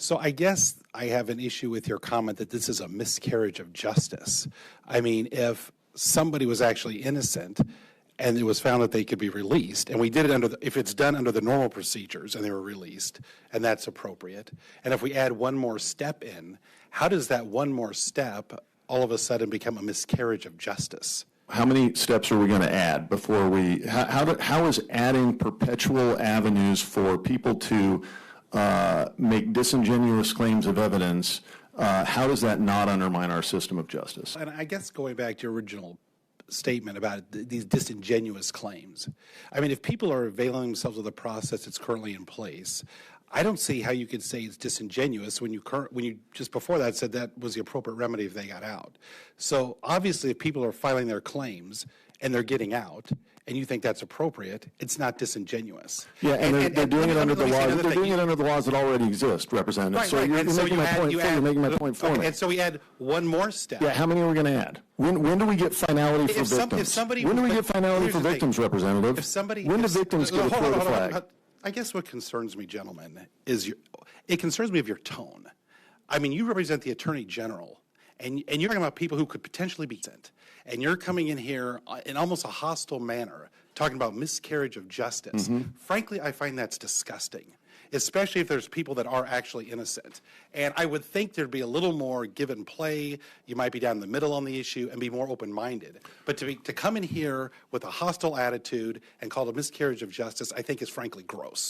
So I guess I have an issue with your comment that this is a miscarriage of justice. I mean, if somebody was actually innocent and it was found that they could be released, and we did it if it's done under the normal procedures and they were released, and that's appropriate, and if we add one more step in, how does that one more step all of a sudden become a miscarriage of justice? How many steps are we going to add before we, how is adding perpetual avenues for people to make disingenuous claims of evidence, how does that not undermine our system of justice? And I guess going back to your original statement about these disingenuous claims, I mean, if people are availing themselves of the process that's currently in place, I don't see how you could say it's disingenuous when you just before that said that was the appropriate remedy if they got out. So obviously, if people are filing their claims and they're getting out, and you think that's appropriate, it's not disingenuous. Yeah, and they're doing it under the laws. They're doing it under the laws that already exist, Representative. Right, so right. you're making my point. You're making my point for me. And so we add one more step. Yeah, how many are we going to add? When do we get finality for victims? When do we get finality for victims, Representative? When do victims get a throw the flag? I guess what concerns me, gentlemen, is it concerns me of your tone. I mean, you represent the Attorney General, and you're talking about people who could potentially be sent, and you're coming in here in almost a hostile manner, talking about miscarriage of justice. Frankly, I find that's disgusting, especially if there's people that are actually innocent. And I would think there'd be a little more give and play. You might be down the middle on the issue and be more open-minded. But to come in here with a hostile attitude and call it a miscarriage of justice, I think is frankly gross.